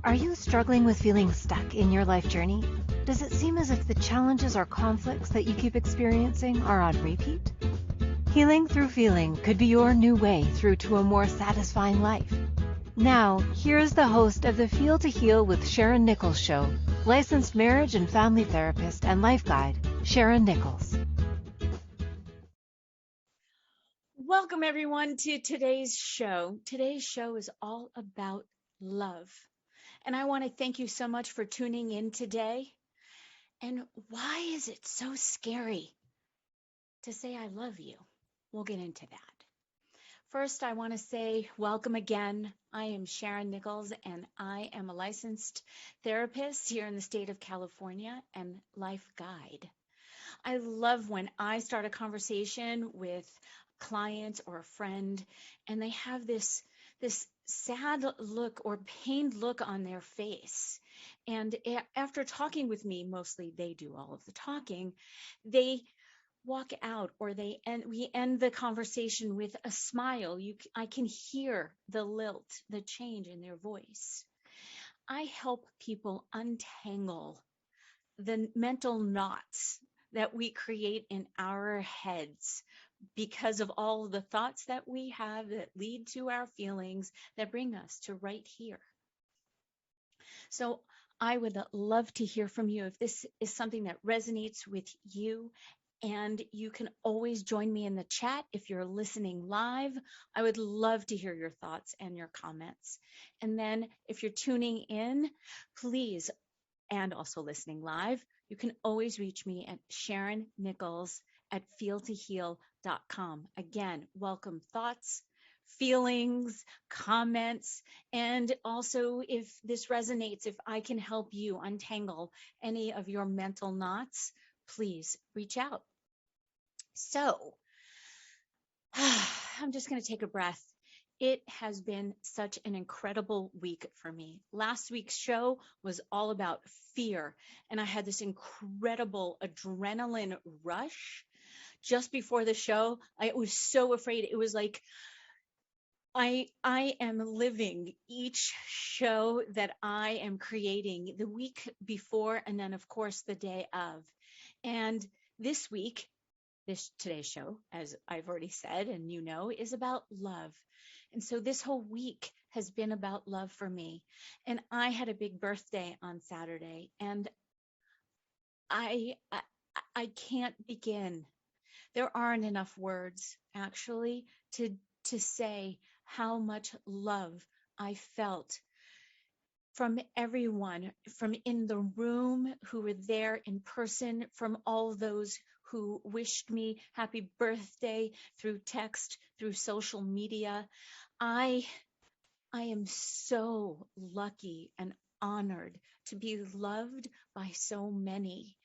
Are you struggling with feeling stuck in your life journey? Does it seem as if the challenges or conflicts that you keep experiencing are on repeat? Healing through feeling could be your new way through to a more satisfying life. Now, here's the host of the Feel to Heal with Sharyn Nichols show, licensed marriage and family therapist and life guide, Sharyn Nichols. Welcome everyone to today's show. Today's show is all about love. And I want to thank you so much for tuning in today. And why is it so scary to say I love you? We'll get into that. First, I want to say welcome again. I am Sharyn Nichols, and I am a licensed therapist here in the state of California and life guide. I love when I start a conversation with clients or a friend and they have this sad look or pained look on their face. And after talking with me, mostly they do all of the talking, they walk out or we end the conversation with a smile. I can hear the lilt, the change in their voice. I help people untangle the mental knots that we create in our heads because of all the thoughts that we have that lead to our feelings that bring us to right here. So I would love to hear from you if this is something that resonates with you. And you can always join me in the chat if you're listening live. I would love to hear your thoughts and your comments. And then if you're tuning in, please, and also listening live, you can always reach me at Sharyn Nichols at feeltoheal.com. Again, welcome thoughts, feelings, comments, and also if this resonates, if I can help you untangle any of your mental knots, please reach out. So I'm just going to take a breath. It has been such an incredible week for me. Last week's show was all about fear, and I had this incredible adrenaline rush just before the show. I was so afraid. It was like I am living each show that I am creating the week before, and then of course the day of. And this week, today's show, as I've already said, and you know, is about love. And so this whole week has been about love for me. And I had a big birthday on Saturday, and I can't begin. There aren't enough words actually to say how much love I felt from everyone, from in the room who were there in person, from all those who wished me happy birthday through text, through social media. I am so lucky and honored to be loved by so many.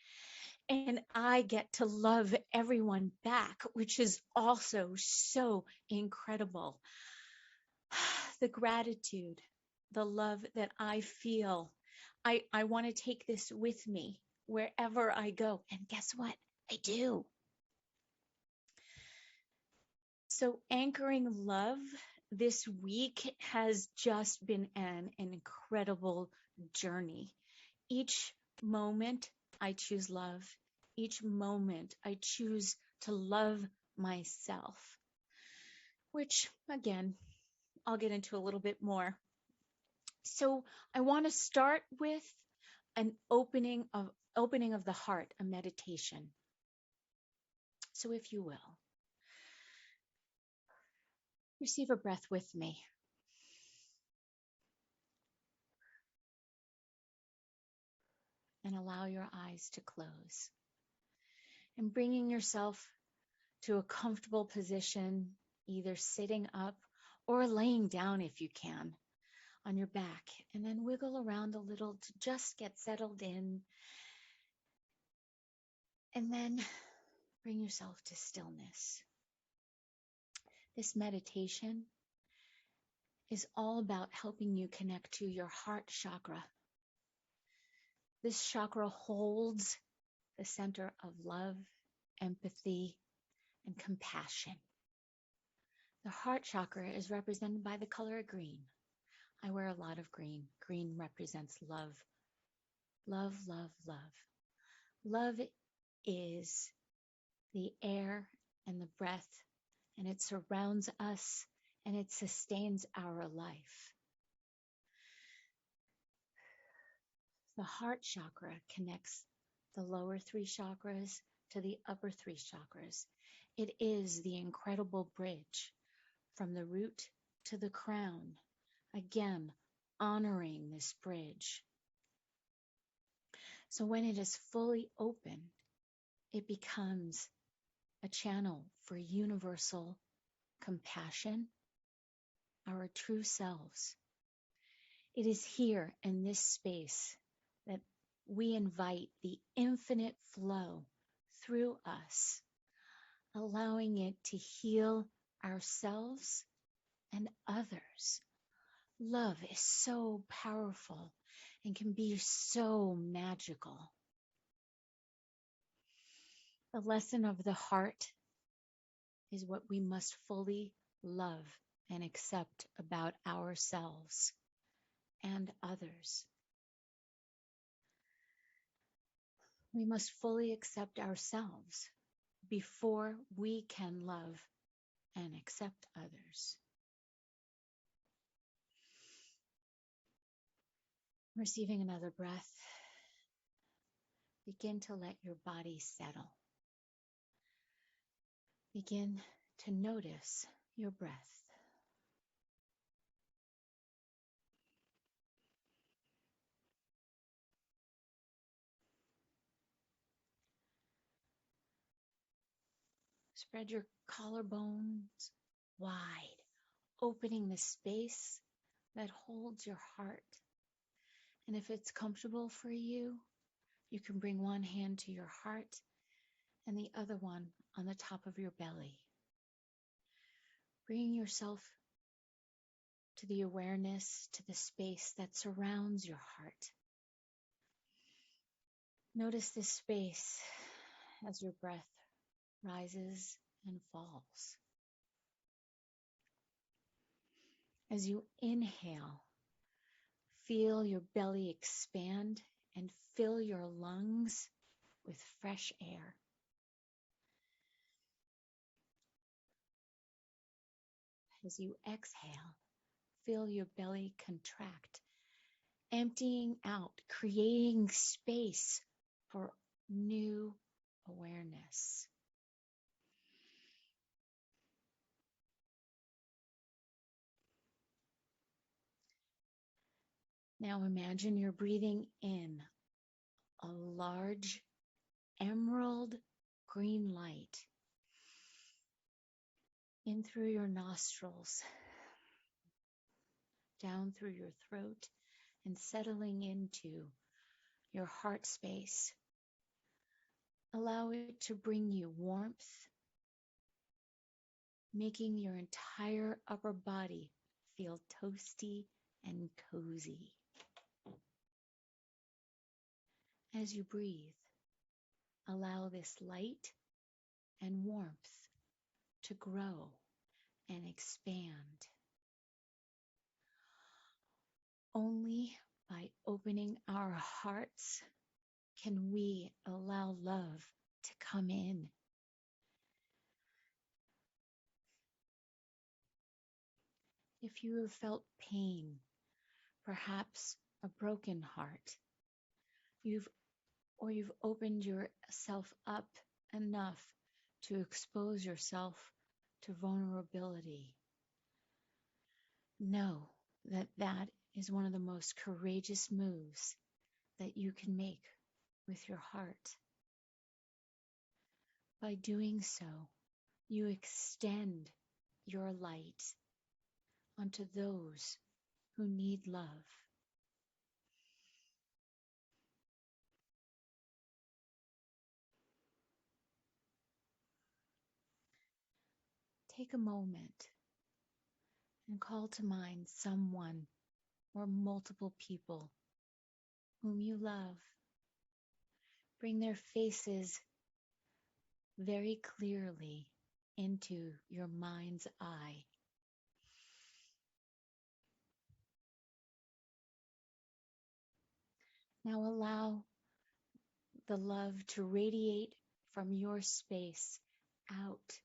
And I get to love everyone back, which is also so incredible. The gratitude, the love that I feel. I want to take this with me wherever I go. And guess what? I do. So anchoring love this week has just been an incredible journey. Each moment I choose love. Each moment I choose to love myself, which again, I'll get into a little bit more. So I want to start with an opening of the heart, a meditation. So if you will, receive a breath with me. And allow your eyes to close. And bringing yourself to a comfortable position, either sitting up or laying down if you can on your back. And then wiggle around a little to just get settled in. And then bring yourself to stillness. This meditation is all about helping you connect to your heart chakra. This chakra holds the center of love, empathy, and compassion. The heart chakra is represented by the color green. I wear a lot of green. Green represents love. Love, love, love. Love is the air and the breath, and it surrounds us and it sustains our life. The heart chakra connects the lower three chakras to the upper three chakras. It is the incredible bridge from the root to the crown. Again, honoring this bridge. So when it is fully open, it becomes a channel for universal compassion, our true selves. It is here in this space that we invite the infinite flow through us, allowing it to heal ourselves and others. Love is so powerful and can be so magical. The lesson of the heart is what we must fully love and accept about ourselves and others. We must fully accept ourselves before we can love and accept others. Receiving another breath, begin to let your body settle. Begin to notice your breath. Spread your collarbones wide, opening the space that holds your heart. And if it's comfortable for you, you can bring one hand to your heart and the other one on the top of your belly. Bringing yourself to the awareness, to the space that surrounds your heart. Notice this space as your breath rises and falls. As you inhale, feel your belly expand and fill your lungs with fresh air. As you exhale, feel your belly contract, emptying out, creating space for new awareness. Now imagine you're breathing in a large emerald green light in through your nostrils, down through your throat, and settling into your heart space. Allow it to bring you warmth, making your entire upper body feel toasty and cozy. As you breathe, allow this light and warmth to grow and expand. Only by opening our hearts can we allow love to come in. If you have felt pain, perhaps a broken heart, you've opened yourself up enough to expose yourself to vulnerability, know that that is one of the most courageous moves that you can make with your heart. By doing so, you extend your light onto those who need love. Take a moment and call to mind someone or multiple people whom you love. Bring their faces very clearly into your mind's eye. Now allow the love to radiate from your space out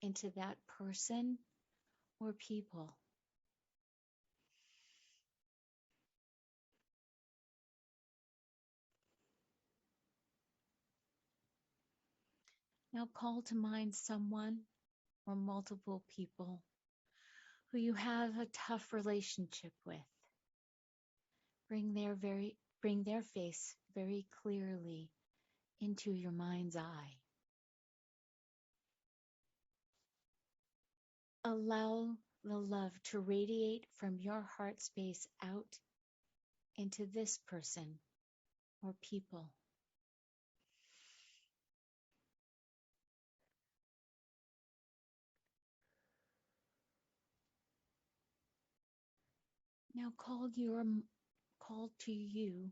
into that person or people. Now call to mind someone or multiple people who you have a tough relationship with. Bring their face very clearly into your mind's eye. Allow the love to radiate from your heart space out into this person or people. Now call to you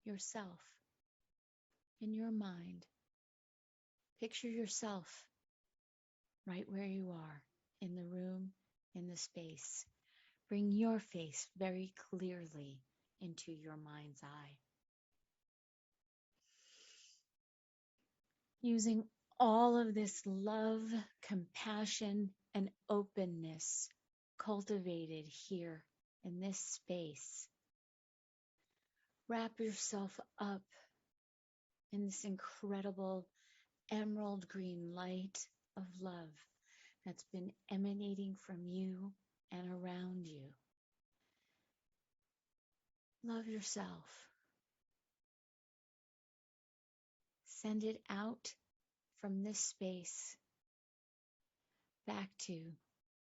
yourself in your mind. Picture yourself right where you are, in the room, in the space. Bring your face very clearly into your mind's eye. Using all of this love, compassion, and openness cultivated here in this space, wrap yourself up in this incredible emerald green light of love that's been emanating from you and around you. Love yourself. Send it out from this space back to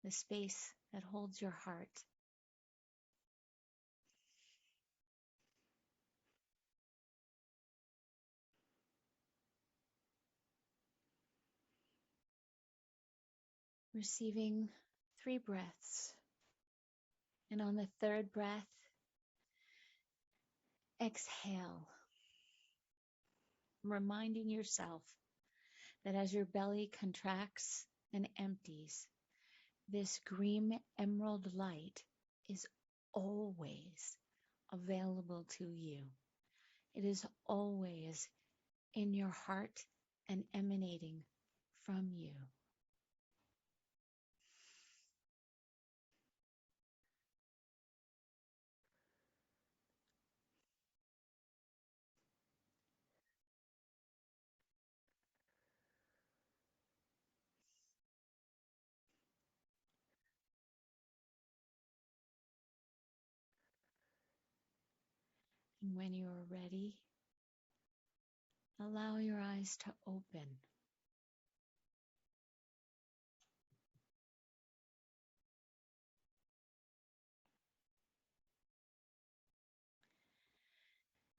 the space that holds your heart. Receiving 3 breaths. And on the 3rd breath, exhale. Reminding yourself that as your belly contracts and empties, this green emerald light is always available to you. It is always in your heart and emanating from you. And when you are ready, allow your eyes to open.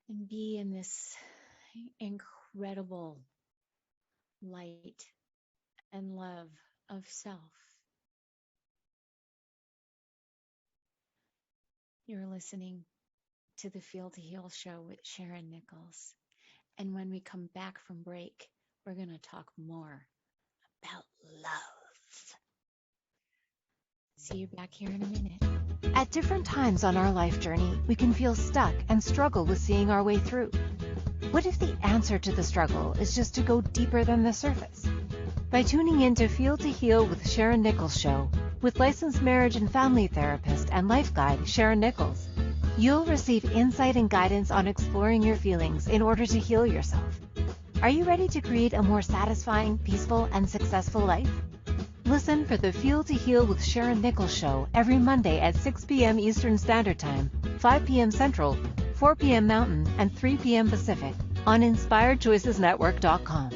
And be in this incredible light and love of self. You're listening to the Feel to Heal show with Sharyn Nichols. And when we come back from break, we're going to talk more about love. See you back here in a minute. At different times on our life journey, we can feel stuck and struggle with seeing our way through. What if the answer to the struggle is just to go deeper than the surface? By tuning in to Feel to Heal with Sharyn Nichols show, with licensed marriage and family therapist and life guide Sharyn Nichols, you'll receive insight and guidance on exploring your feelings in order to heal yourself. Are you ready to create a more satisfying, peaceful, and successful life? Listen for the Feel to Heal with Sharyn Nichols show every Monday at 6 p.m. Eastern Standard Time, 5 p.m. Central, 4 p.m. Mountain, and 3 p.m. Pacific on InspiredChoicesNetwork.com.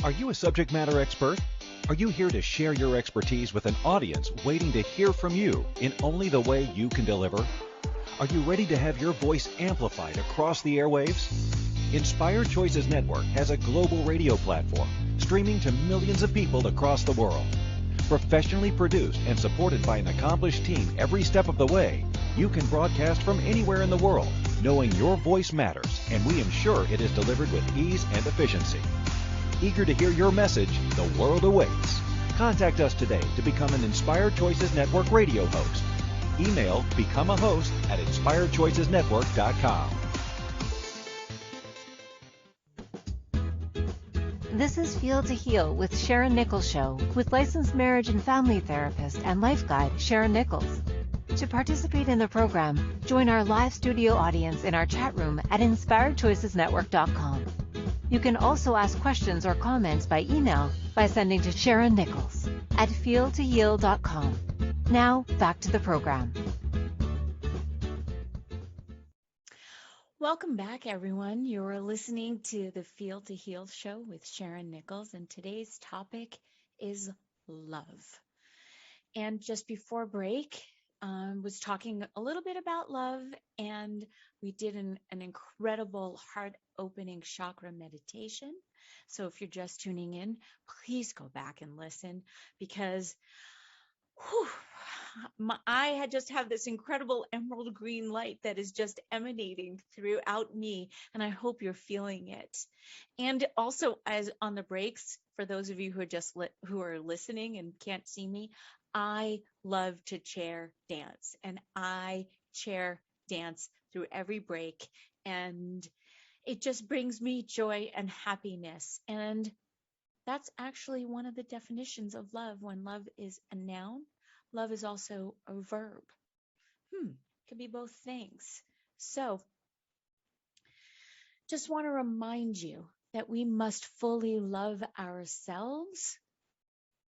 Are you a subject matter expert? Are you here to share your expertise with an audience waiting to hear from you in only the way you can deliver? Are you ready to have your voice amplified across the airwaves? Inspired Choices Network has a global radio platform streaming to millions of people across the world. Professionally produced and supported by an accomplished team every step of the way, you can broadcast from anywhere in the world, knowing your voice matters, and we ensure it is delivered with ease and efficiency. Eager to hear your message, the world awaits. Contact us today to become an Inspired Choices Network radio host. Email become a host at inspiredchoicesnetwork.com. This is Feel to Heal with Sharyn Nichols Show with licensed marriage and family therapist and life guide Sharyn Nichols. To participate in the program, join our live studio audience in our chat room at inspiredchoicesnetwork.com. You can also ask questions or comments by email by sending to Sharyn Nichols at feeltoheal.com. Now, back to the program. Welcome back, everyone. You're listening to the Feel to Heal show with Sharyn Nichols, and today's topic is love. And just before break, was talking a little bit about love, and we did an incredible heart-opening chakra meditation. So if you're just tuning in, please go back and listen, because I had just have this incredible emerald green light that is just emanating throughout me, and I hope you're feeling it. And also, as on the breaks, for those of you who are who are listening and can't see me, I love to chair dance, and I chair dance through every break, and it just brings me joy and happiness. And that's actually one of the definitions of love. When love is a noun, love is also a verb. It can be both things. So just want to remind you that we must fully love ourselves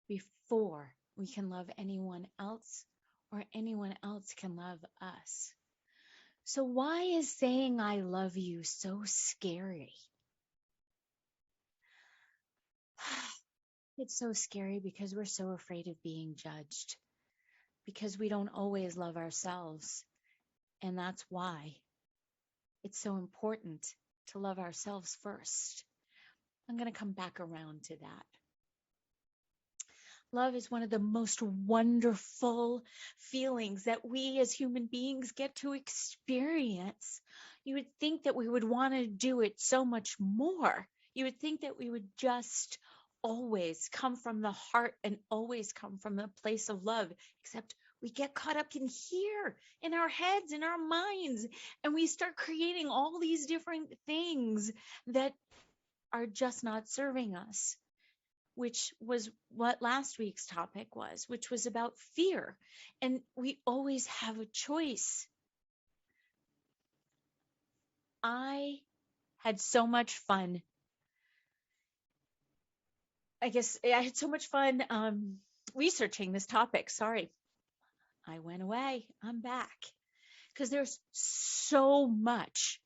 before we can love anyone else, or anyone else can love us. So why is saying I love you so scary? It's so scary because we're so afraid of being judged, because we don't always love ourselves. And that's why it's so important to love ourselves first. I'm going to come back around to that. Love is one of the most wonderful feelings that we as human beings get to experience. You would think that we would want to do it so much more. You would think that we would just always come from the heart and always come from the place of love, except we get caught up in here, in our heads, in our minds, and we start creating all these different things that are just not serving us, which was what last week's topic was, which was about fear. And we always have a choice. I had so much fun. I had so much fun researching this topic. Sorry, I went away. I'm back. Because there's so much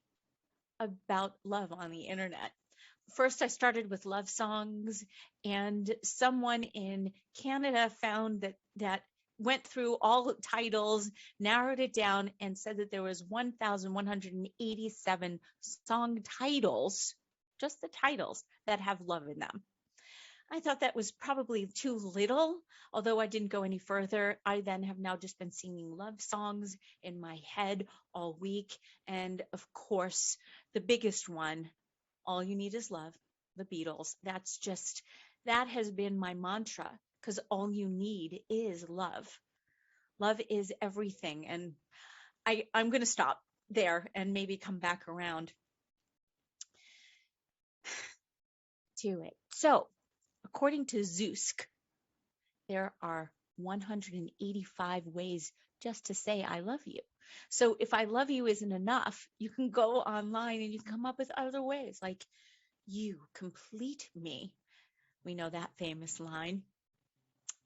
about love on the internet. First, I started with love songs, and someone in Canada found that went through all the titles, narrowed it down, and said that there was 1,187 song titles, just the titles, that have love in them. I thought that was probably too little, although I didn't go any further. I then have now just been singing love songs in my head all week. And of course, the biggest one, All You Need Is Love, the Beatles. That has been my mantra, because all you need is love. Love is everything. And I'm going to stop there and maybe come back around to it. So, according to Zeusk, there are 185 ways just to say I love you. So if I love you isn't enough, you can go online and you can come up with other ways, like you complete me. We know that famous line.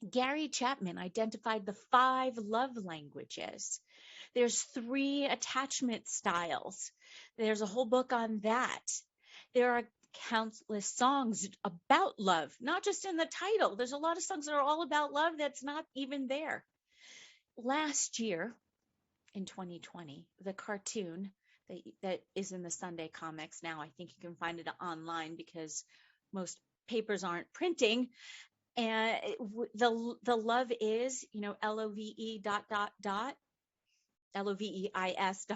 Gary Chapman identified the 5 love languages. There's 3 attachment styles. There's a whole book on that. There are countless songs about love, not just in the title. There's a lot of songs that are all about love that's not even there. Last year, in 2020, the cartoon that is in the Sunday comics now, I think you can find it online because most papers aren't printing. And the love is, LOVE ... LOVEIS ...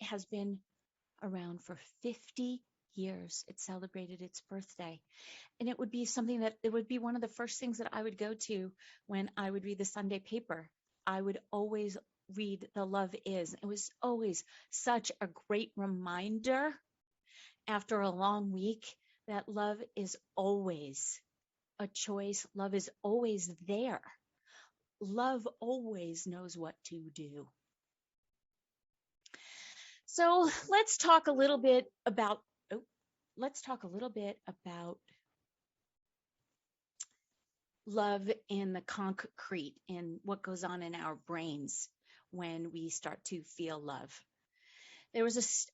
has been around for 50 years. It celebrated its birthday. And it would be something that it would be one of the first things that I would go to when I would read the Sunday paper. I would always read The Love Is. It was always such a great reminder after a long week that love is always a choice. Love is always there. Love always knows what to do. So let's talk a little bit about love in the concrete, in what goes on in our brains when we start to feel love.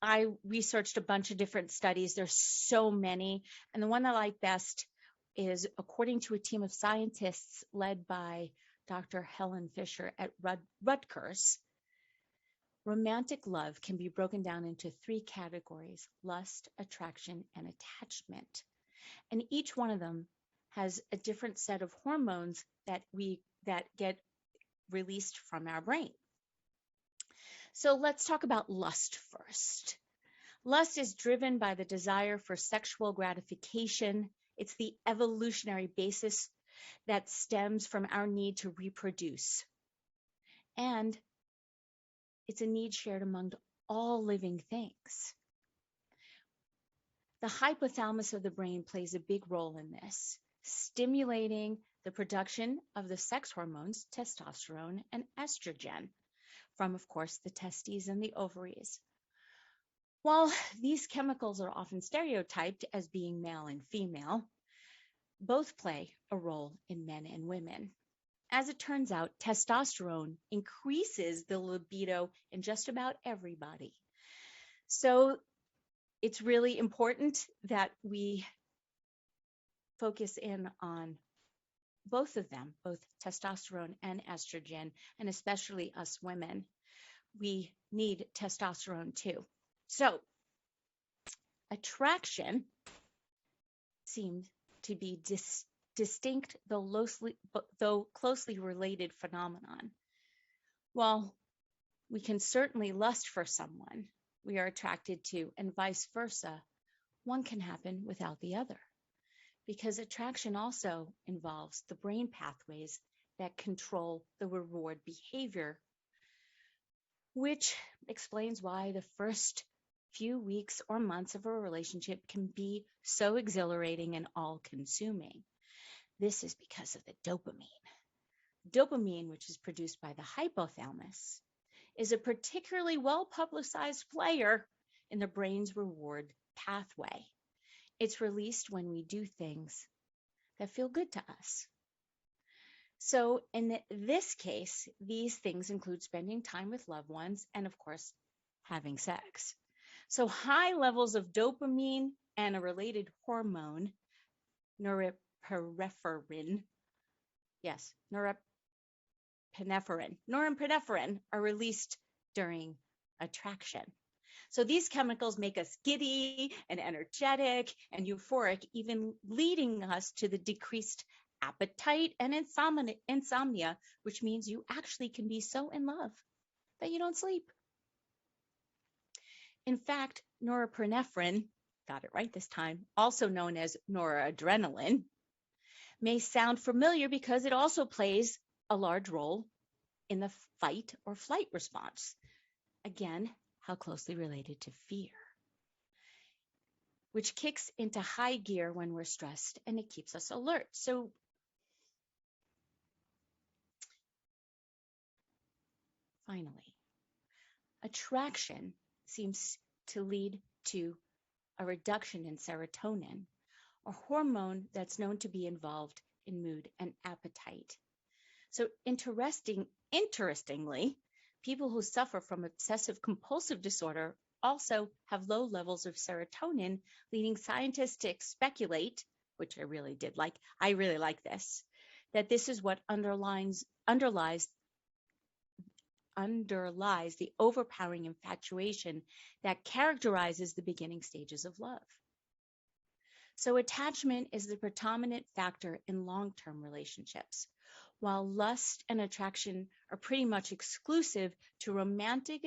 I researched a bunch of different studies. There's so many. And the one I like best is, according to a team of scientists led by Dr. Helen Fisher at Rutgers, romantic love can be broken down into 3 categories: lust, attraction, and attachment. And each one of them has a different set of hormones that get released from our brain. So let's talk about lust first. Lust is driven by the desire for sexual gratification. It's the evolutionary basis that stems from our need to reproduce. And it's a need shared among all living things. The hypothalamus of the brain plays a big role in this, stimulating the production of the sex hormones, testosterone and estrogen, from, of course, the testes and the ovaries. While these chemicals are often stereotyped as being male and female, both play a role in men and women. As it turns out, testosterone increases the libido in just about everybody. So it's really important that we focus in on both of them, both testosterone and estrogen, and especially us women. We need testosterone too. So attraction seems to be distinct, though closely related phenomenon. While we can certainly lust for someone we are attracted to, and vice versa, one can happen without the other, because attraction also involves the brain pathways that control the reward behavior, which explains why the first few weeks or months of a relationship can be so exhilarating and all-consuming. This is because of the dopamine. Dopamine, which is produced by the hypothalamus, is a particularly well-publicized player in the brain's reward pathway. It's released when we do things that feel good to us. So in this case, these things include spending time with loved ones and, of course, having sex. So high levels of dopamine and a related hormone, norepinephrine, are released during attraction. So these chemicals make us giddy and energetic and euphoric, even leading us to the decreased appetite and insomnia, which means you actually can be so in love that you don't sleep. In fact, norepinephrine, got it right this time, also known as noradrenaline, may sound familiar because it also plays a large role in the fight or flight response. Again, how closely related to fear, which kicks into high gear when we're stressed, and it keeps us alert. So finally, attraction seems to lead to a reduction in serotonin, a hormone that's known to be involved in mood and appetite. So interestingly, people who suffer from obsessive compulsive disorder also have low levels of serotonin, leading scientists to speculate, which I really like this, that this is what underlies the overpowering infatuation that characterizes the beginning stages of love. So attachment is the predominant factor in long-term relationships, while lust and attraction are pretty much exclusive to romantic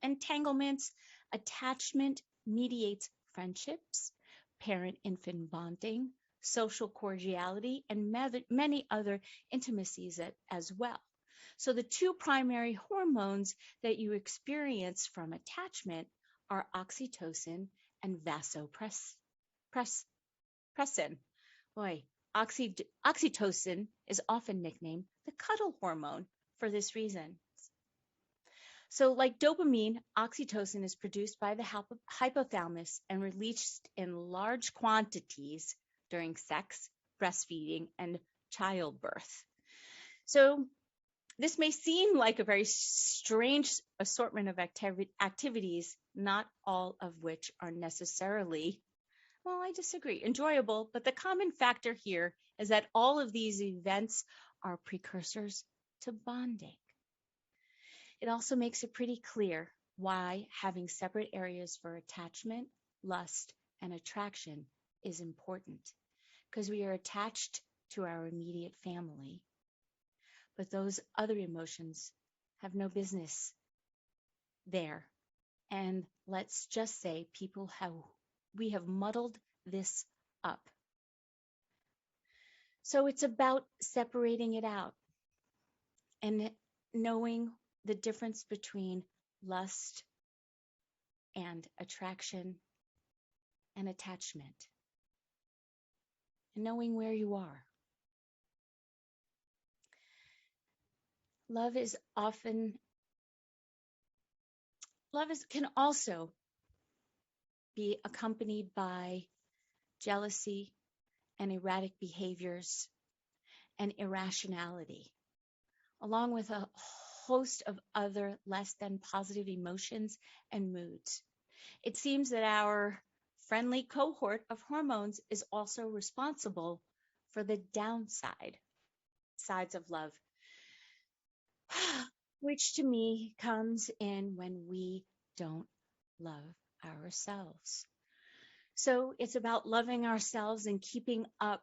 entanglements. Attachment mediates friendships, parent-infant bonding, social cordiality, and many other intimacies as well. So the two primary hormones that you experience from attachment are oxytocin and vasopressin. Boy, oxytocin is often nicknamed the cuddle hormone for this reason. So like dopamine, oxytocin is produced by the hypothalamus and released in large quantities during sex, breastfeeding, and childbirth. So this may seem like a very strange assortment of activities, not all of which are necessarily, well, I disagree, enjoyable, but the common factor here is that all of these events are precursors to bonding. It also makes it pretty clear why having separate areas for attachment, lust, and attraction is important, because we are attached to our immediate family, but those other emotions have no business there. And let's just say we have muddled this up. So it's about separating it out and knowing the difference between lust and attraction and attachment, and knowing where you are. Love can also be accompanied by jealousy and erratic behaviors and irrationality, along with a host of other less than positive emotions and moods. It seems that our friendly cohort of hormones is also responsible for the sides of love, which to me comes in when we don't love ourselves. So it's about loving ourselves and keeping up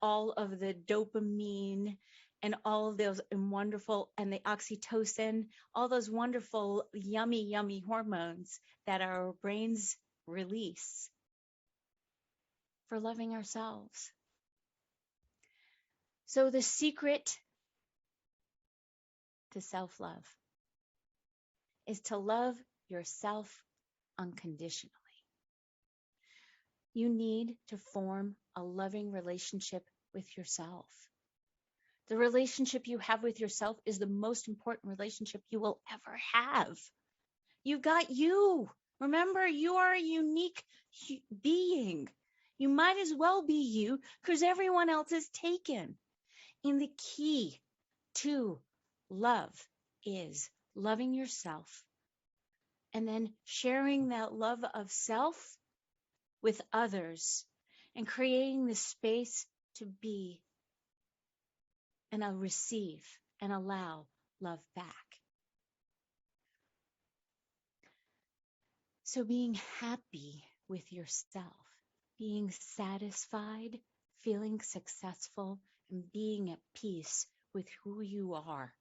all of the dopamine and all of those wonderful, and the oxytocin, all those wonderful, yummy hormones that our brains release for loving ourselves. So the secret to self-love is to love yourself unconditionally. You need to form a loving relationship with yourself. The relationship you have with yourself is the most important relationship you will ever have. You got you. Remember, you are a unique being. You might as well be you, because everyone else is taken. And the key to love is loving yourself and then sharing that love of self with others and creating the space to be and I'll receive and allow love back. So being happy with yourself, being satisfied, feeling successful, and being at peace with who you are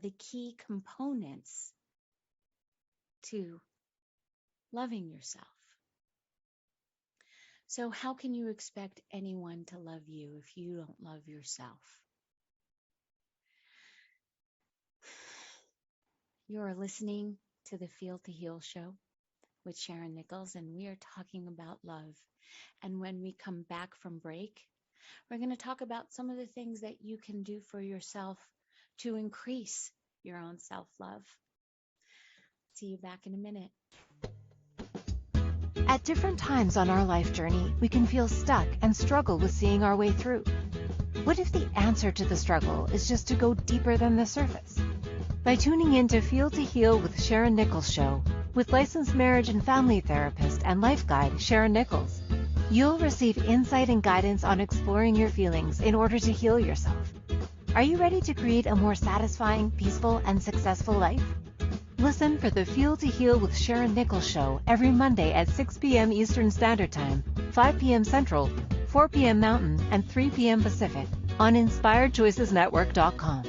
the key components to loving yourself. So how can you expect anyone to love you if you don't love yourself? You're listening to the Feel to Heal show with Sharyn Nichols, and we are talking about love. And when we come back from break, we're going to talk about some of the things that you can do for yourself to increase your own self-love. See you back in a minute. At different times on our life journey, we can feel stuck and struggle with seeing our way through. What if the answer to the struggle is just to go deeper than the surface? By tuning in to Feel to Heal with Sharyn Nichols show, with licensed marriage and family therapist and life guide Sharyn Nichols, you'll receive insight and guidance on exploring your feelings in order to heal yourself. Are you ready to create a more satisfying, peaceful, and successful life? Listen for the Feel to Heal with Sharyn Nichols show every Monday at 6 p.m. Eastern Standard Time, 5 p.m. Central, 4 p.m. Mountain, and 3 p.m. Pacific on InspiredChoicesNetwork.com.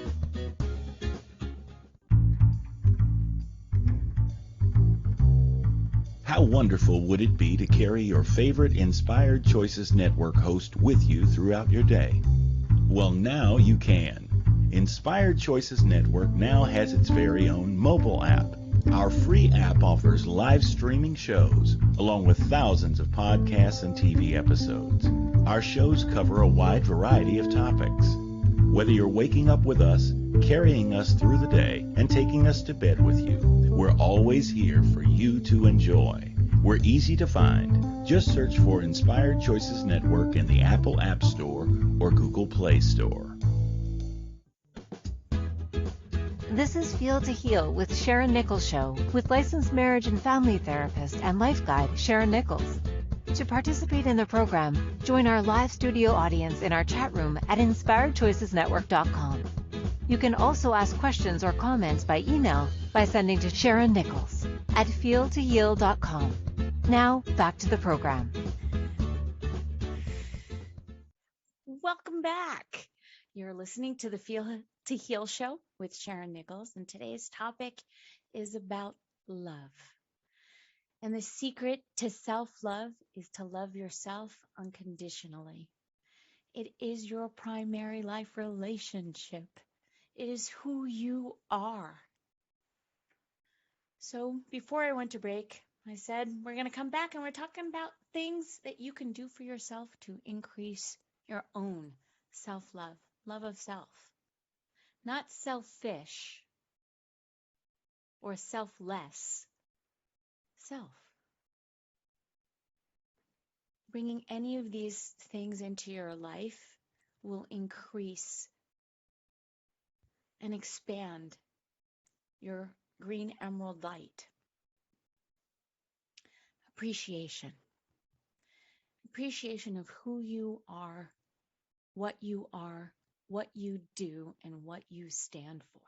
How wonderful would it be to carry your favorite Inspired Choices Network host with you throughout your day? Well, now you can. Inspired Choices Network now has its very own mobile app. Our free app offers live streaming shows, along with thousands of podcasts and TV episodes. Our shows cover a wide variety of topics. Whether you're waking up with us, carrying us through the day, and taking us to bed with you, we're always here for you to enjoy. We're easy to find. Just search for Inspired Choices Network in the Apple App Store or Google Play Store. This is Feel to Heal with Sharyn Nichols Show with licensed marriage and family therapist and life guide Sharyn Nichols. To participate in the program, join our live studio audience in our chat room at inspiredchoicesnetwork.com. You can also ask questions or comments by email by sending to Sharyn Nichols at feeltoheal.com. Now, back to the program. Welcome back. You're listening to the Feel to Heal show with Sharyn Nichols, and today's topic is about love. And the secret to self-love is to love yourself unconditionally. It is your primary life relationship. It is who you are. So before I went to break, I said we're going to come back and we're talking about things that you can do for yourself to increase your own self-love, love of self. Not selfish or selfless, self. Bringing any of these things into your life will increase and expand your green emerald light. Appreciation. Appreciation of who you are, what you do, and what you stand for.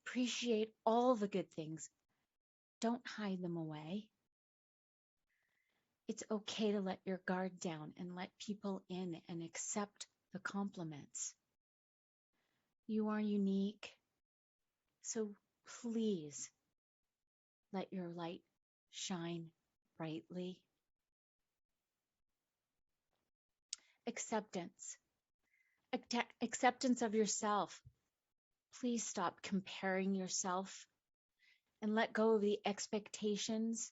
Appreciate all the good things. Don't hide them away. It's okay to let your guard down and let people in and accept the compliments. You are unique, so please let your light shine brightly. Acceptance. Acceptance of yourself. Please stop comparing yourself and let go of the expectations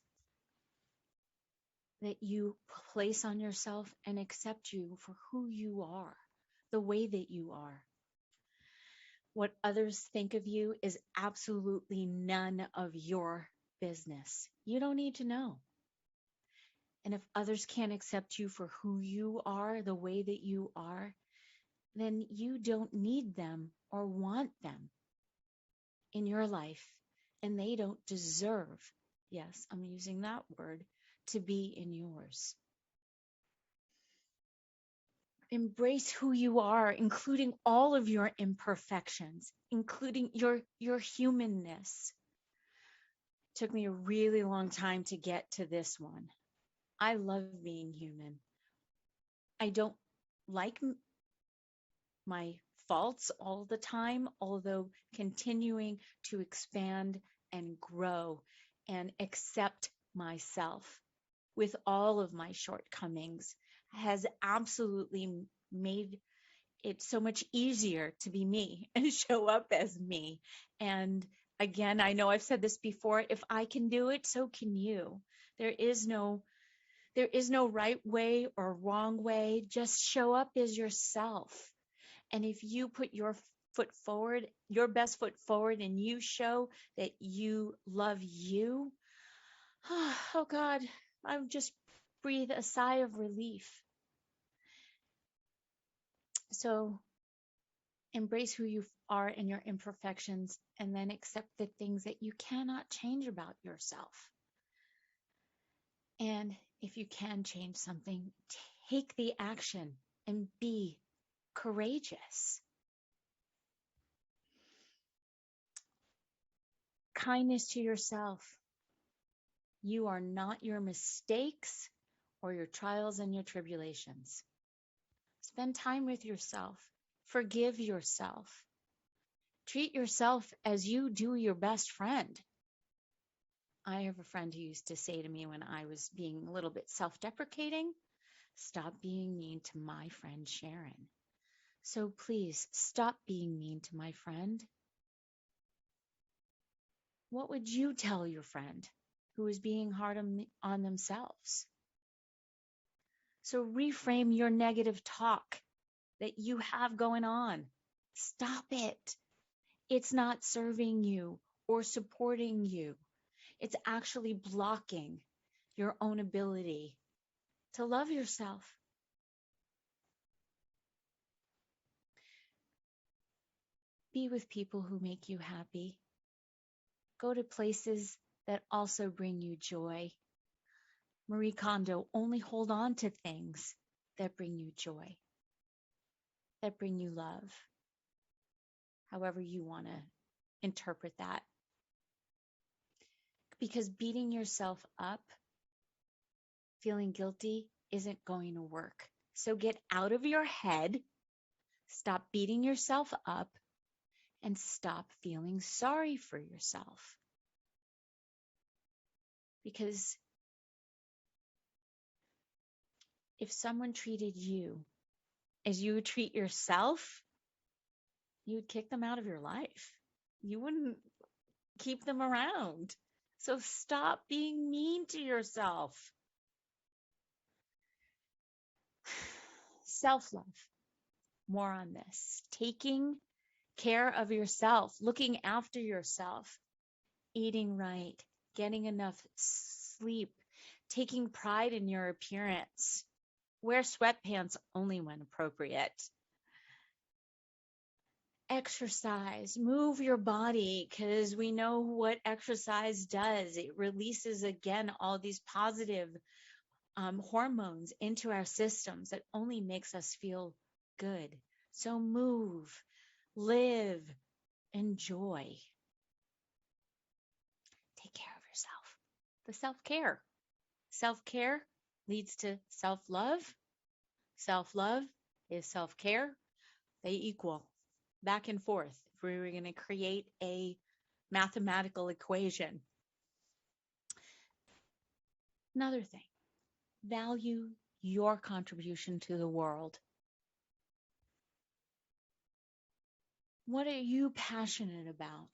that you place on yourself and accept you for who you are, the way that you are. What others think of you is absolutely none of your business. You don't need to know. And if others can't accept you for who you are, the way that you are, then you don't need them or want them in your life. And they don't deserve, yes, I'm using that word, to be in yours. Embrace who you are, including all of your imperfections, including your humanness. It took me a really long time to get to this one. I love being human. I don't like my faults all the time, although continuing to expand and grow and accept myself with all of my shortcomings has absolutely made it so much easier to be me and show up as me. And again, I know I've said this before, if I can do it, so can you. There is no right way or wrong way. Just show up as yourself. And if you put your foot forward, your best foot forward, and you show that you love you, oh God, I would just breathe a sigh of relief. So embrace who you are and your imperfections, and then accept the things that you cannot change about yourself. And if you can change something, take the action and be courageous. Kindness to yourself. You are not your mistakes or your trials and your tribulations. Spend time with yourself. Forgive yourself. Treat yourself as you do your best friend. I have a friend who used to say to me when I was being a little bit self-deprecating, stop being mean to my friend Sharyn. So please stop being mean to my friend. What would you tell your friend who is being hard on themselves? So reframe your negative talk that you have going on. Stop it. It's not serving you or supporting you. It's actually blocking your own ability to love yourself. Be with people who make you happy. Go to places that also bring you joy. Marie Kondo, only hold on to things that bring you joy, that bring you love, however you want to interpret that. Because beating yourself up, feeling guilty, isn't going to work. So get out of your head, stop beating yourself up, and stop feeling sorry for yourself. Because if someone treated you as you would treat yourself, you would kick them out of your life. You wouldn't keep them around. So stop being mean to yourself. Self-love. More on this. Taking care of yourself, looking after yourself, eating right, getting enough sleep, taking pride in your appearance. Wear sweatpants only when appropriate. Exercise, move your body, because we know what exercise does. It releases, again, all these positive hormones into our systems that only makes us feel good. So move, live, enjoy. Take care of yourself. The self-care. Self-care leads to self-love. Self-love is self-care. They equal back and forth if we were going to create a mathematical equation. Another thing, value your contribution to the world. What are you passionate about?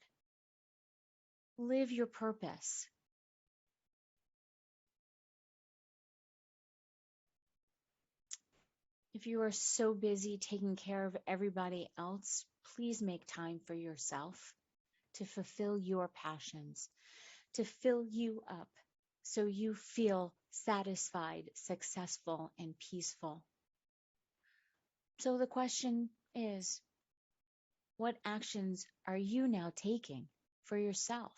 Live your purpose. If you are so busy taking care of everybody else, please make time for yourself to fulfill your passions, to fill you up so you feel satisfied, successful, and peaceful. So the question is, what actions are you now taking for yourself,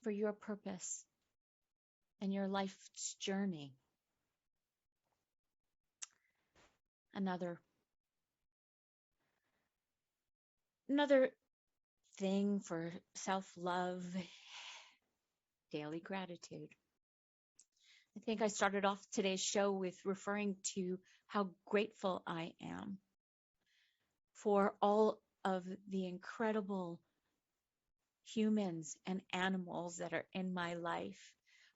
for your purpose and your life's journey? Another thing for self-love, daily gratitude. I think I started off today's show with referring to how grateful I am for all of the incredible humans and animals that are in my life,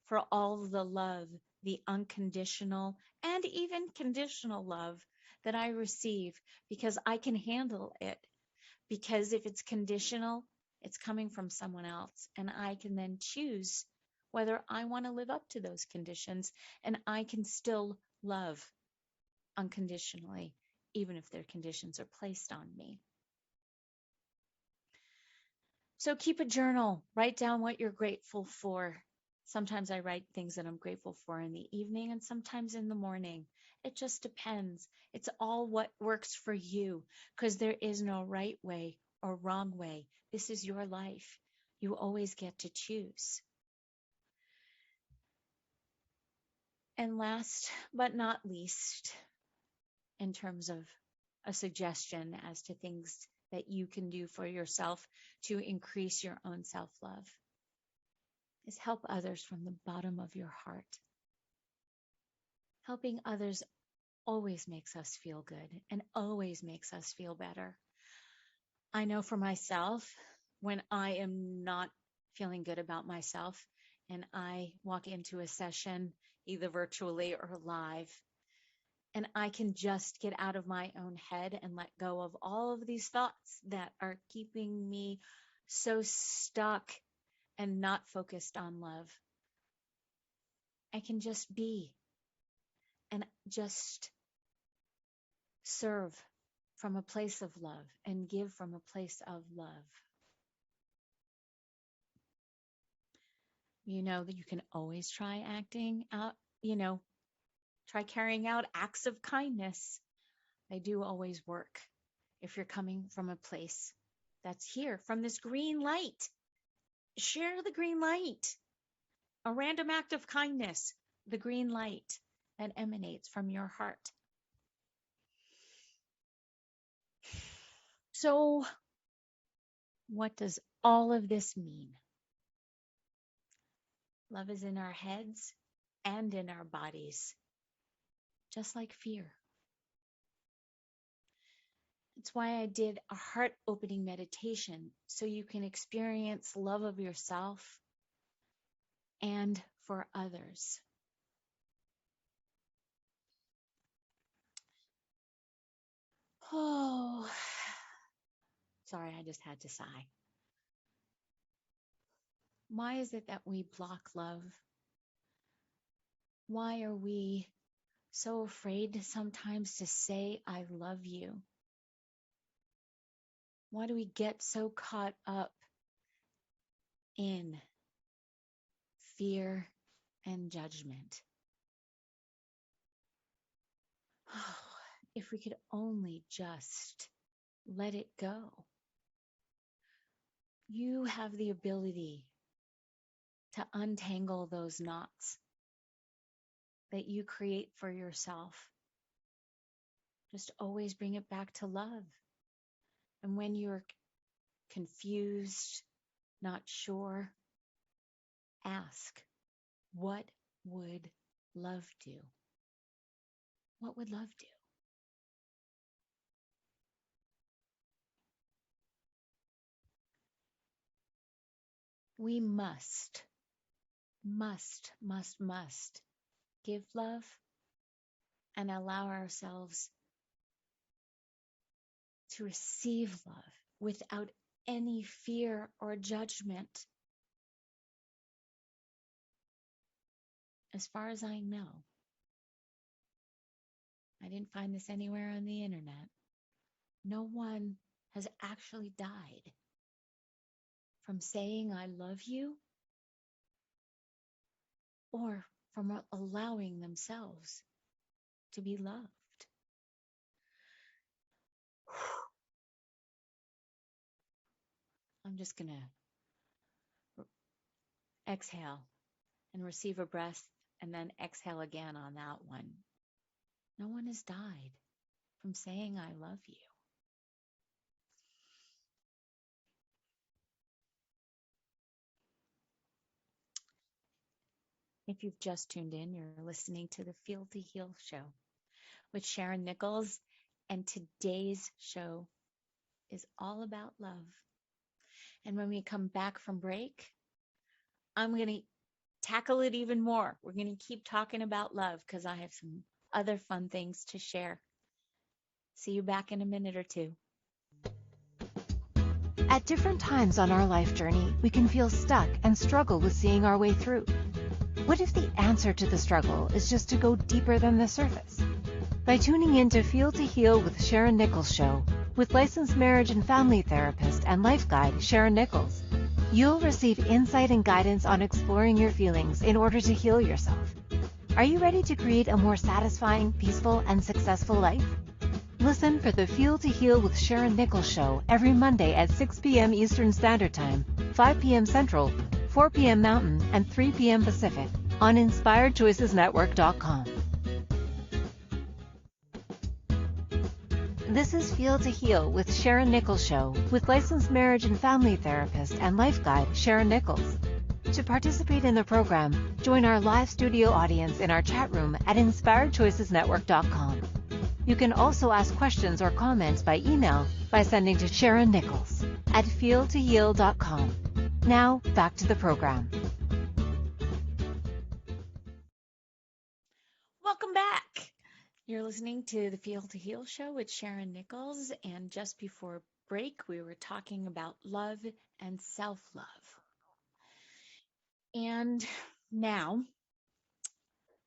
for all the love, the unconditional and even conditional love that I receive, because I can handle it. Because if it's conditional, it's coming from someone else, and I can then choose whether I want to live up to those conditions, and I can still love unconditionally, even if their conditions are placed on me. So keep a journal, write down what you're grateful for. Sometimes I write things that I'm grateful for in the evening and sometimes in the morning. It just depends. It's all what works for you, because there is no right way or wrong way. This is your life. You always get to choose. And last but not least, in terms of a suggestion as to things that you can do for yourself to increase your own self-love, is help others from the bottom of your heart. Helping others always makes us feel good and always makes us feel better. I know for myself, when I am not feeling good about myself and I walk into a session, either virtually or live, and I can just get out of my own head and let go of all of these thoughts that are keeping me so stuck and not focused on love. I can just be and just serve from a place of love and give from a place of love. You know that you can always try acting out, try carrying out acts of kindness. They do always work if you're coming from a place that's here, from this green light. Share the green light. A random act of kindness, the green light that emanates from your heart. So, what does all of this mean? Love is in our heads and in our bodies, just like fear. That's why I did a heart-opening meditation, so you can experience love of yourself and for others. Oh, sorry, I just had to sigh. Why is it that we block love? Why are we so afraid sometimes to say, I love you? Why do we get so caught up in fear and judgment? Oh, if we could only just let it go. You have the ability to untangle those knots that you create for yourself. Just always bring it back to love. And when you're confused, not sure, ask, what would love do? What would love do? We must give love and allow ourselves to receive love without any fear or judgment. As far as I know, I didn't find this anywhere on the internet. No one has actually died from saying I love you or from allowing themselves to be loved. I'm just going to exhale and receive a breath and then exhale again on that one. No one has died from saying I love you. If you've just tuned in, you're listening to the Feel to Heal show with Sharyn Nichols, and today's show is all about love. And when we come back from break, I'm going to tackle it even more. We're going to keep talking about love because I have some other fun things to share. See you back in a minute or two. At different times on our life journey, we can feel stuck and struggle with seeing our way through. What if the answer to the struggle is just to go deeper than the surface? By tuning in to Feel to Heal with Sharyn Nichols show, with licensed marriage and family therapist and life guide Sharyn Nichols, you'll receive insight and guidance on exploring your feelings in order to heal yourself. Are you ready to create a more satisfying, peaceful, and successful life? Listen for the Feel to Heal with Sharyn Nichols show every Monday at 6 p.m. Eastern Standard Time, 5 p.m. Central, 4 p.m. Mountain, and 3 p.m. Pacific on InspiredChoicesNetwork.com. This is Feel to Heal with Sharyn Nichols show with licensed marriage and family therapist and life guide Sharyn Nichols. To participate in the program, join our live studio audience in our chat room at InspiredChoicesNetwork.com. You can also ask questions or comments by email by sending to Sharyn Nichols. at feeltoheal.com. Now, back to the program. Welcome back. You're listening to the Feel to Heal show with Sharyn Nichols. And just before break, we were talking about love and self-love. And now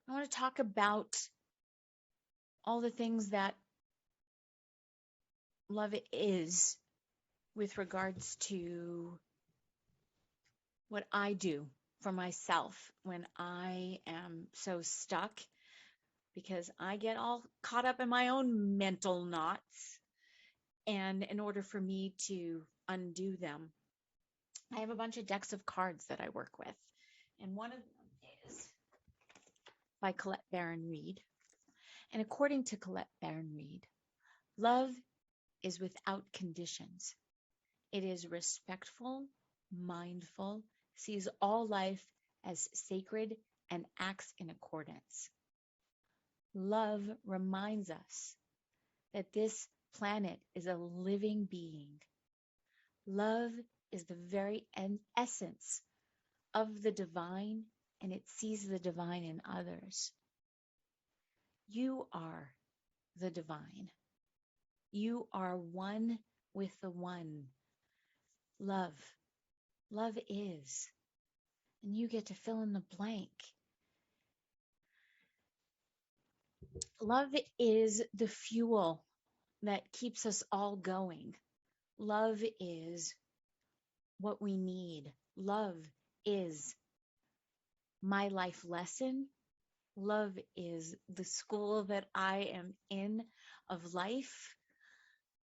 I want to talk about all the things that love is with regards to what I do for myself when I am so stuck, because I get all caught up in my own mental knots. And in order for me to undo them, I have a bunch of decks of cards that I work with. And one of them is by Colette Baron Reid. And according to Colette Baron Reid, love is without conditions. It is respectful, mindful, sees all life as sacred, and acts in accordance. Love reminds us that this planet is a living being. Love is the very essence of the divine, and it sees the divine in others. You are the divine. You are one with the one. Love. Love is. And you get to fill in the blank. Love is the fuel that keeps us all going. Love is what we need. Love is my life lesson. Love is the school that I am in of life.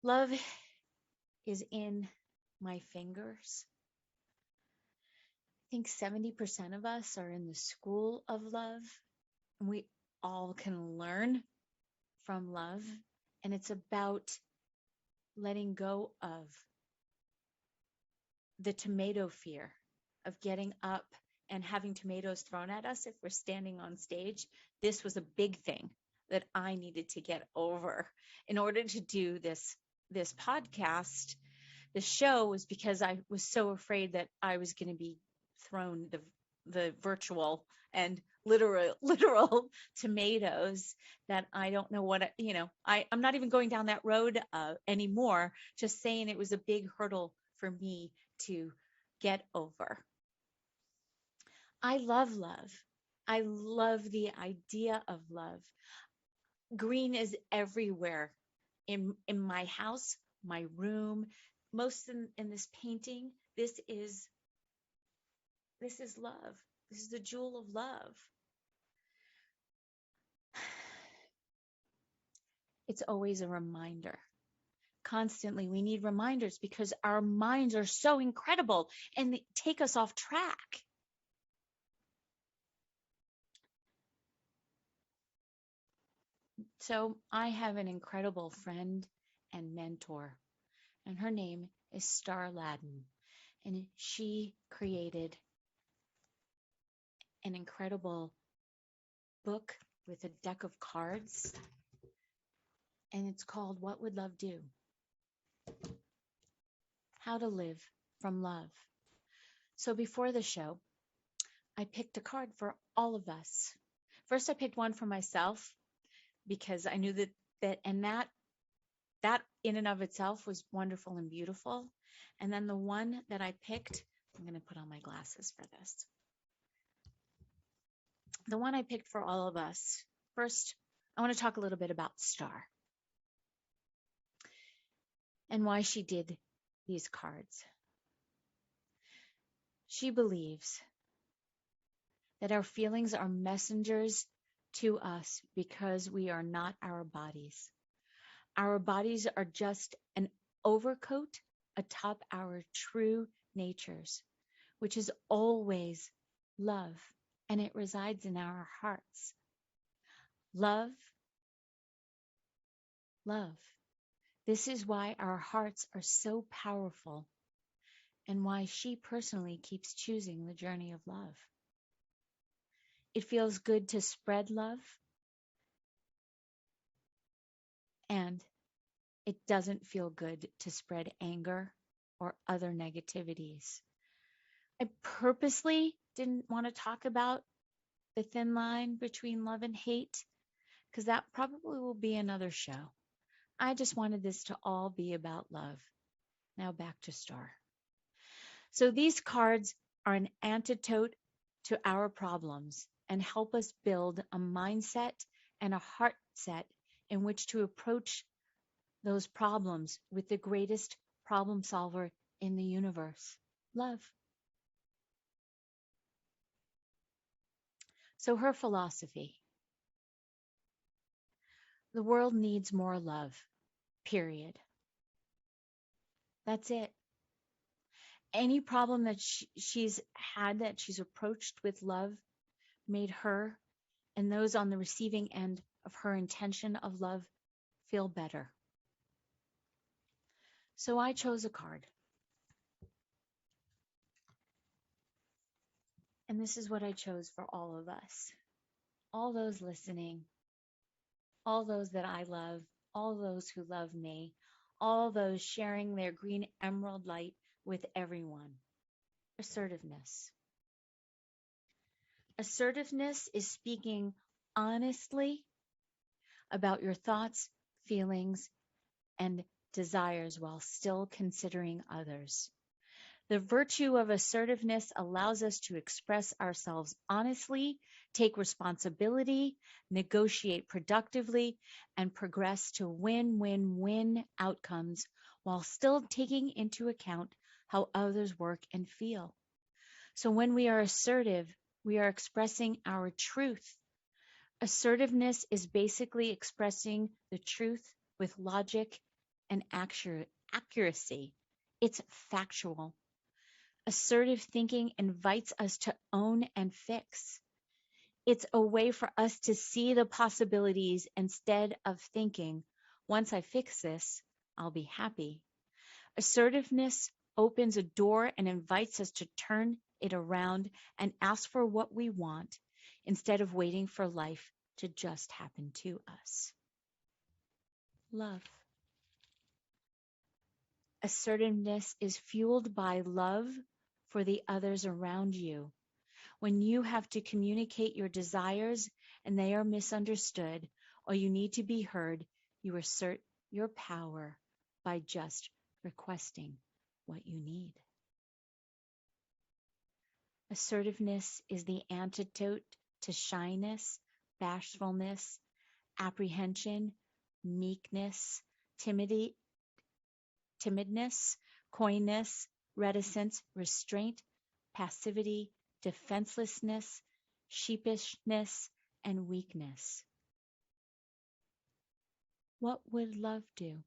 Love is in my fingers. I think 70% of us are in the school of love. And we all can learn from love. And it's about letting go of the tomato fear of getting up and having tomatoes thrown at us if we're standing on stage. This was a big thing that I needed to get over in order to do this podcast. The show was because I was so afraid that I was going to be thrown the virtual and literal tomatoes that I don't know what, I'm not even going down that road anymore, just saying it was a big hurdle for me to get over. I love love. I love the idea of love. Green is everywhere in my house, my room, most in this painting. This is love. This is the jewel of love. It's always a reminder. Constantly, we need reminders because our minds are so incredible and they take us off track. So I have an incredible friend and mentor, and her name is Star Ladin, and she created an incredible book with a deck of cards, and it's called What Would Love Do? How to Live from Love. So before the show, I picked a card for all of us. First, I picked one for myself because I knew that in and of itself was wonderful and beautiful. And then the one that I picked, I'm going to put on my glasses for this. The one I picked for all of us. First, I want to talk a little bit about Star and why she did these cards. She believes that our feelings are messengers to us because we are not our bodies. Our bodies are just an overcoat atop our true natures, which is always love, and it resides in our hearts. Love, love. This is why our hearts are so powerful and why she personally keeps choosing the journey of love. It feels good to spread love, and it doesn't feel good to spread anger or other negativities. I purposely didn't want to talk about the thin line between love and hate, because that probably will be another show. I just wanted this to all be about love. Now back to Star. So these cards are an antidote to our problems and help us build a mindset and a heart set in which to approach those problems with the greatest problem solver in the universe, love. So her philosophy: the world needs more love, period. That's it. Any problem that she's had that she's approached with love made her and those on the receiving end of her intention of love feel better. So I chose a card. And this is what I chose for all of us. All those listening, all those that I love, all those who love me, all those sharing their green emerald light with everyone. Assertiveness. Assertiveness is speaking honestly about your thoughts, feelings, and desires while still considering others. The virtue of assertiveness allows us to express ourselves honestly, take responsibility, negotiate productively, and progress to win-win-win outcomes while still taking into account how others work and feel. So when we are assertive, we are expressing our truth. Assertiveness is basically expressing the truth with logic and accuracy. It's factual. Assertive thinking invites us to own and fix. It's a way for us to see the possibilities instead of thinking, once I fix this, I'll be happy. Assertiveness opens a door and invites us to turn it around and ask for what we want instead of waiting for life to just happen to us. Love. Assertiveness is fueled by love for the others around you. When you have to communicate your desires and they are misunderstood or you need to be heard, you assert your power by just requesting what you need. Assertiveness is the antidote to shyness, bashfulness, apprehension, meekness, timidness, coyness, reticence, restraint, passivity, defenselessness, sheepishness, and weakness. What would love do?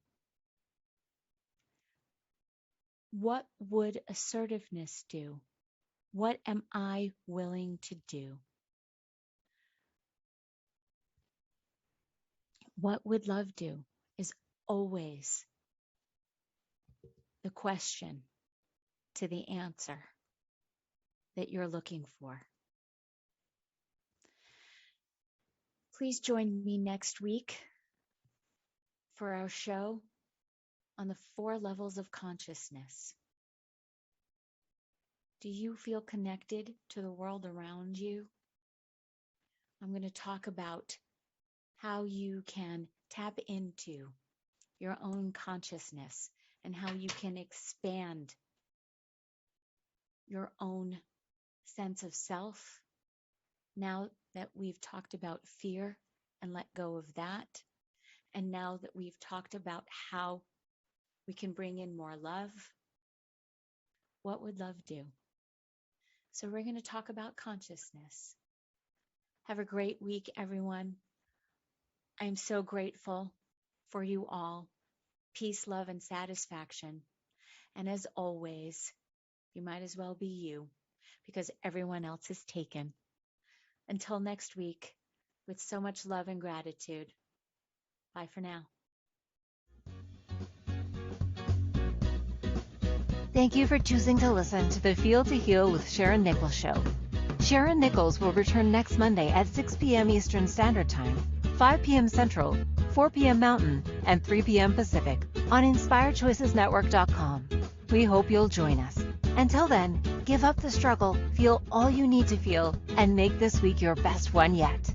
What would assertiveness do? What am I willing to do? What would love do is always the question to the answer that you're looking for. Please join me next week for our show on the 4 levels of consciousness. Do you feel connected to the world around you? I'm going to talk about how you can tap into your own consciousness and how you can expand your own sense of self. Now that we've talked about fear and let go of that, and now that we've talked about how we can bring in more love, what would love do? So we're going to talk about consciousness. Have a great week, everyone. I'm so grateful for you all. Peace, love, and satisfaction. And as always, you might as well be you, because everyone else is taken. Until next week, with so much love and gratitude. Bye for now. Thank you for choosing to listen to the Feel to Heal with Sharyn Nichols show. Sharyn Nichols will return next Monday at 6 p.m. Eastern Standard Time, 5 p.m. Central, 4 p.m. Mountain, and 3 p.m. Pacific on InspiredChoicesNetwork.com. We hope you'll join us. Until then, give up the struggle, feel all you need to feel, and make this week your best one yet.